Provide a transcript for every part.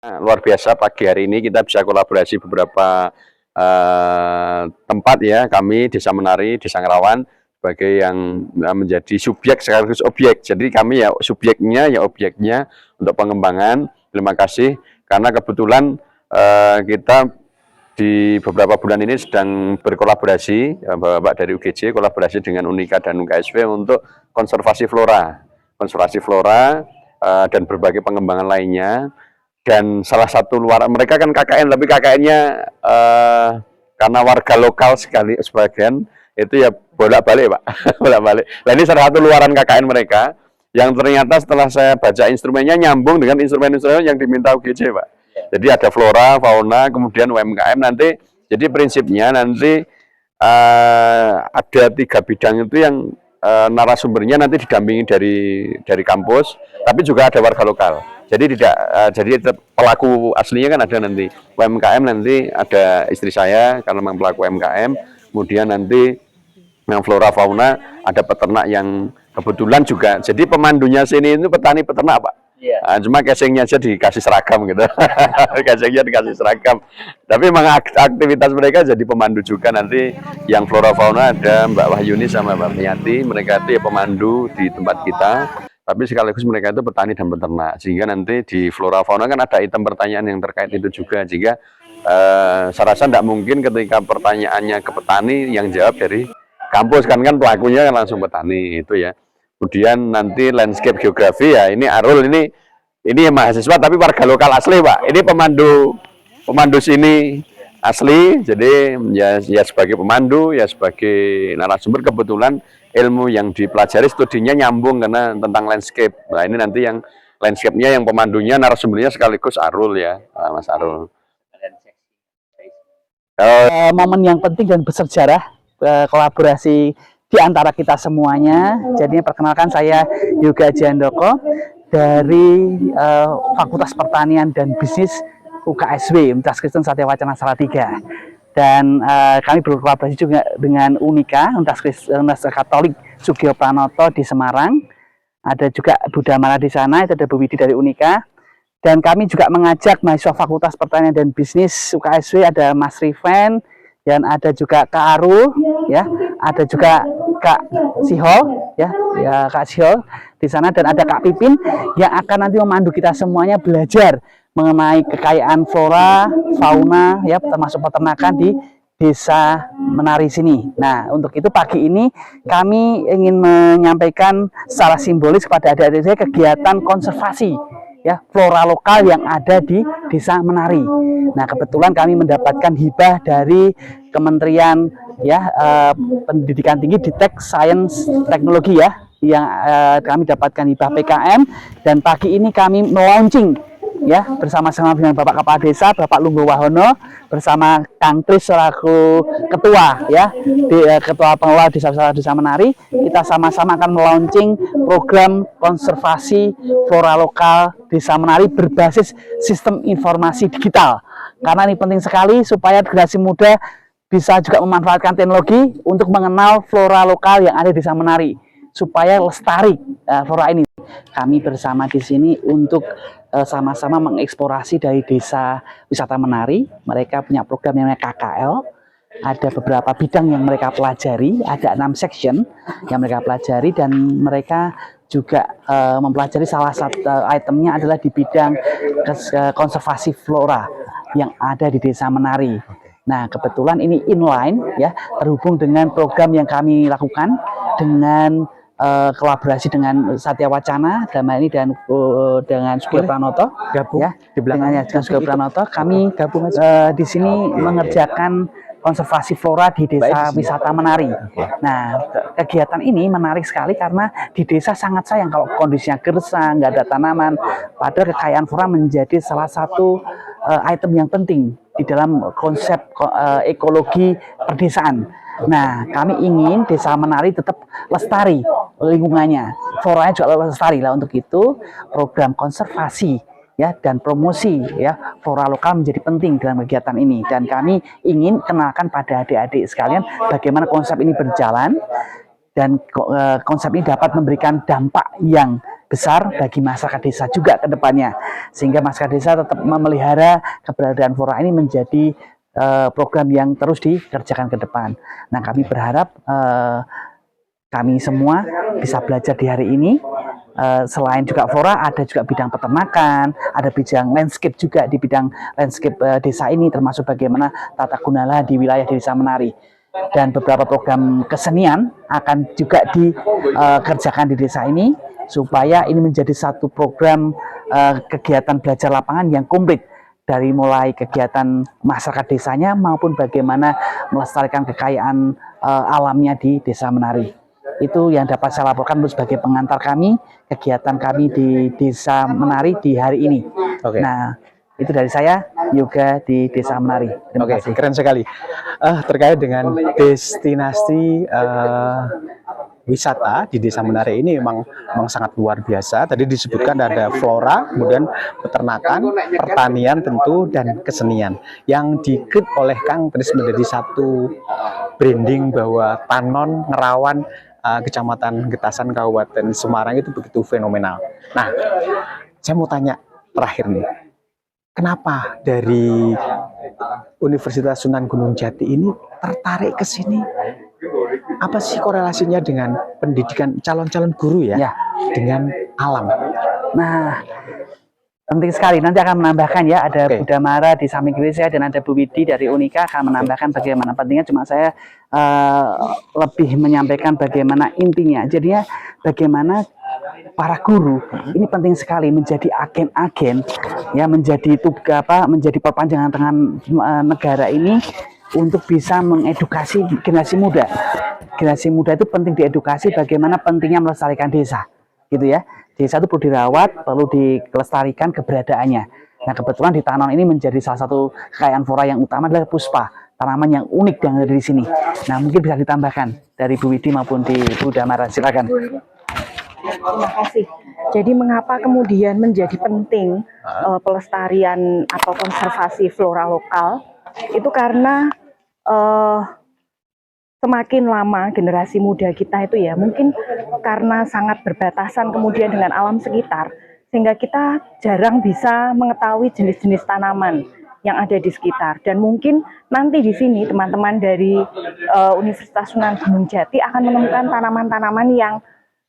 Luar biasa pagi hari ini kita bisa kolaborasi beberapa tempat ya, kami Desa Menari, Desa Ngerawan sebagai yang menjadi subjek sekaligus objek. Jadi kami ya subjeknya ya objeknya untuk pengembangan. Terima kasih karena kebetulan kita di beberapa bulan ini sedang berkolaborasi, Bapak dari UGJ kolaborasi dengan Unika dan UKSW untuk konservasi flora, dan berbagai pengembangan lainnya. Dan salah satu luar mereka kan KKN, tapi KKN-nya karena warga lokal sekali sebagian itu ya bolak-balik Pak, bolak-balik. Nah ini salah satu luaran KKN mereka yang ternyata setelah saya baca instrumennya nyambung dengan instrumen-instrumen yang diminta UGJ Pak. Jadi ada flora, fauna, kemudian UMKM nanti. Jadi prinsipnya nanti ada 3 bidang itu yang narasumbernya nanti didampingi dari kampus, tapi juga ada warga lokal. Jadi tidak jadi pelaku aslinya kan ada nanti UMKM, nanti ada istri saya karena memang pelaku UMKM, kemudian nanti yang flora fauna ada peternak yang kebetulan juga. Jadi pemandunya sini itu petani peternak Pak. Nah, cuma casingnya aja dikasih seragam gitu. Casingnya dikasih seragam. Tapi memang aktivitas mereka jadi pemandu juga nanti. Yang flora fauna ada Mbak Wahyuni sama Mbak Miyati. Mereka itu ya pemandu di tempat kita. Tapi sekaligus mereka itu petani dan peternak. Sehingga nanti di flora fauna kan ada item pertanyaan yang terkait itu juga. Jika saya rasa tidak mungkin ketika pertanyaannya ke petani yang jawab dari kampus kan pelakunya kan langsung petani itu ya. Kemudian nanti landscape geografi ya ini Arul ini mahasiswa tapi warga lokal asli Pak. Ini pemandu sini asli, jadi ya sebagai pemandu ya sebagai narasumber kebetulan ilmu yang dipelajari studinya nyambung karena tentang landscape. Nah ini nanti yang landscape-nya yang pemandunya narasumbernya sekaligus Arul ya, Mas Arul. Momen yang penting dan bersejarah kolaborasi di antara kita semuanya. Jadi perkenalkan saya Yoga Jandoko dari Fakultas Pertanian dan Bisnis UKSW Universitas Kristen Satya Wacana Salatiga. Dan kami berkolaborasi juga dengan Unika Universitas Katolik Sugio Pranoto di Semarang. Ada juga Budamara di sana, itu ada Bu Widi dari Unika. Dan kami juga mengajak mahasiswa Fakultas Pertanian dan Bisnis UKSW, ada Mas Riven, dan ada juga Kak Arul, ya, ada juga Kak Sihol, ya Kak Sihol di sana, dan ada Kak Pipin yang akan nanti memandu kita semuanya belajar mengenai kekayaan flora, fauna, ya termasuk peternakan di Desa Menari sini. Nah, untuk itu pagi ini kami ingin menyampaikan secara simbolis kepada adik-adik saya kegiatan konservasi ya flora lokal yang ada di Desa Menari. Nah, kebetulan kami mendapatkan hibah dari Kementerian Pendidikan Tinggi di Sains Teknologi ya, yang kami dapatkan hibah PKM, dan pagi ini kami melaunching ya bersama-sama dengan Bapak Kepala Desa, Bapak Lunggo Wahono, bersama Kang Tris selaku ketua ya ketua pengelola Desa Menari. Kita sama-sama akan melaunching program konservasi flora lokal Desa Menari berbasis sistem informasi digital, karena ini penting sekali supaya generasi muda bisa juga memanfaatkan teknologi untuk mengenal flora lokal yang ada di Desa Menari supaya lestari flora ini. Kami bersama di sini untuk sama-sama mengeksplorasi dari Desa Wisata Menari. Mereka punya program yang namanya KKL. Ada beberapa bidang yang mereka pelajari, ada 6 section yang mereka pelajari, dan mereka juga mempelajari salah satu itemnya adalah di bidang konservasi flora yang ada di Desa Menari. Nah, kebetulan ini inline ya, terhubung dengan program yang kami lakukan dengan kolaborasi dengan Satya Wacana dalam hal ini, dan dengan Sugio Pranoto ya, dengan Sugio Pranoto kami gabung di sini mengerjakan konservasi flora di Desa Wisata Menari. Nah, kegiatan ini menarik sekali karena di desa sangat sayang kalau kondisinya gersang, nggak ada tanaman. Padahal kekayaan flora menjadi salah satu item yang penting di dalam konsep ekologi perdesaan. Nah, kami ingin Desa Menari tetap lestari lingkungannya, floranya juga lestari lah. Untuk itu program konservasi ya dan promosi ya flora lokal menjadi penting dalam kegiatan ini, dan kami ingin kenalkan pada adik-adik sekalian bagaimana konsep ini berjalan, dan konsep ini dapat memberikan dampak yang besar bagi masyarakat desa juga ke depannya, sehingga masyarakat desa tetap memelihara keberadaan flora ini menjadi program yang terus dikerjakan ke depan. Nah, kami berharap kami semua bisa belajar di hari ini. Selain juga flora, ada juga bidang peternakan, ada bidang landscape juga di bidang landscape desa ini, termasuk bagaimana tata guna lahan di wilayah Desa Menari. Dan beberapa program kesenian akan juga dikerjakan di desa ini, supaya ini menjadi satu program kegiatan belajar lapangan yang komplit, dari mulai kegiatan masyarakat desanya maupun bagaimana melestarikan kekayaan alamnya di Desa Menari. Itu yang dapat saya laporkan sebagai pengantar kami, kegiatan kami di Desa Menari di hari ini. Oke. Nah, itu dari saya, Yoga di Desa Menari. Terima kasih. Keren sekali. Terkait dengan destinasi wisata di Desa Menari ini memang sangat luar biasa. Tadi disebutkan ada flora, kemudian peternakan, pertanian tentu, dan kesenian yang dikrit oleh Kang terus menjadi satu branding bahwa Tanon Ngerawan Kecamatan Getasan Kabupaten Semarang itu begitu fenomenal. Nah, saya mau tanya terakhir nih, kenapa dari Universitas Sunan Gunung Jati ini tertarik ke sini? Apa sih korelasinya dengan pendidikan calon-calon guru ya, dengan alam? Nah, penting sekali. Nanti akan menambahkan ya, ada Bu Damara di samping kiri saya dan ada Bu Widi dari Unika akan menambahkan bagaimana pentingnya. Cuma saya lebih menyampaikan bagaimana intinya. Jadinya bagaimana para guru ini penting sekali menjadi agen-agen ya, menjadi menjadi perpanjangan tangan negara ini untuk bisa mengedukasi generasi muda. Generasi muda itu penting diedukasi bagaimana pentingnya melestarikan desa, gitu ya. Desa itu perlu dirawat, perlu dilestarikan keberadaannya. Nah, kebetulan di Tanon ini menjadi salah satu kekayaan flora yang utama adalah puspa, tanaman yang unik yang ada di sini. Nah, mungkin bisa ditambahkan dari Bu Widi maupun di Bu Damara, silakan. Terima kasih. Jadi mengapa kemudian menjadi penting pelestarian atau konservasi flora lokal? Itu karena semakin lama generasi muda kita itu ya, mungkin karena sangat berbatasan kemudian dengan alam sekitar, sehingga kita jarang bisa mengetahui jenis-jenis tanaman yang ada di sekitar. Dan mungkin nanti di sini teman-teman dari Universitas Sunan Gunung Jati akan menemukan tanaman-tanaman yang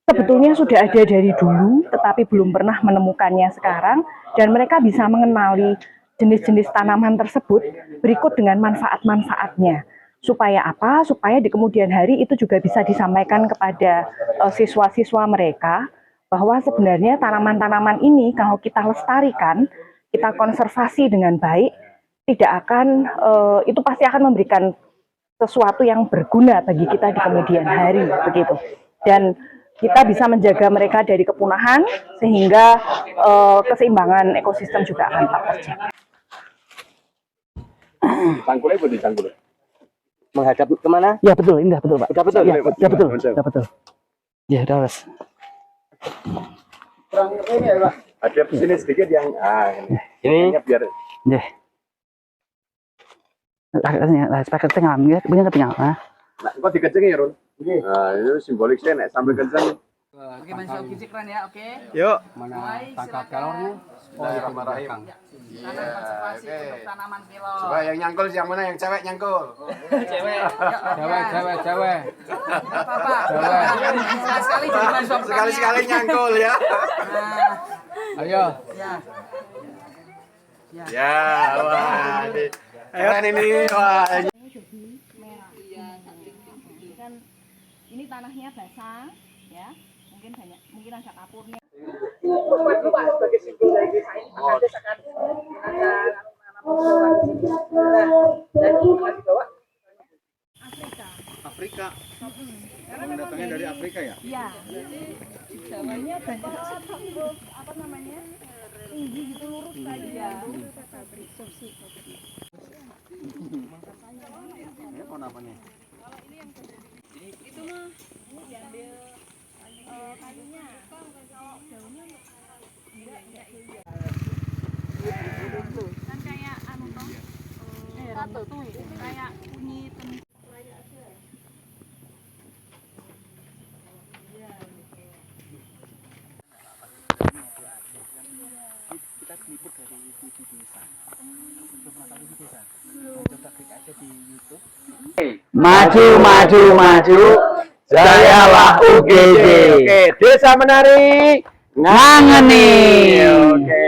sebetulnya sudah ada dari dulu, tetapi belum pernah menemukannya sekarang, dan mereka bisa mengenali jenis-jenis tanaman tersebut berikut dengan manfaat-manfaatnya. Supaya apa? Supaya di kemudian hari itu juga bisa disampaikan kepada siswa-siswa mereka bahwa sebenarnya tanaman-tanaman ini kalau kita lestarikan, kita konservasi dengan baik, tidak akan itu pasti akan memberikan sesuatu yang berguna bagi kita di kemudian hari, begitu. Dan kita bisa menjaga mereka dari kepunahan sehingga keseimbangan ekosistem juga akan tetap terjaga. Cangkulnya boleh cangkul. Menghadap kemana? Ya betul, ini betul Pak. Udah betul? Ya, ya betul, udah betul. Ya udah Mas. Ini ya Pak. Ada sini sedikit yang ini biar. Ya. Nah, pakai tengah, punya ketinggal. Nah, kok dikencengin ya Run? Nah, itu simbolik sih, nek sambil kenceng. Oke, main fisik keren ya, oke. Yuk. Mana tangkap kalornya? Bismillahirrahmanirrahim. Tanam konservasi untuk tanaman kilo. Coba yang nyangkul yang mana? Yang cewek nyangkul. Cewek. Cewek. Apa? Sekali-sekali jadi main suap. Sekali-sekali nyangkul ya. Ayo. Ya, wah. Keren ini, wah. Ini tanahnya basah, ya. Mungkin ada kapurnya. Sebagai simbol dari desa ini, maka desa kami ada nanam dan ini dibawa Afrika. Datangnya dari Afrika ya? Iya. Jawanya banyak apa namanya? Tinggi gitu, lurus tadi ya. Ini pohon apa nih? Itu mah ini diambil kayunya. Kalau daunnya enggak. Kan kayak anu toh. Satu tuh kayak kunyit. Maju, maju, maju. Sayalah UGJ. Oke, Desa Menari Ngangeni. Oke.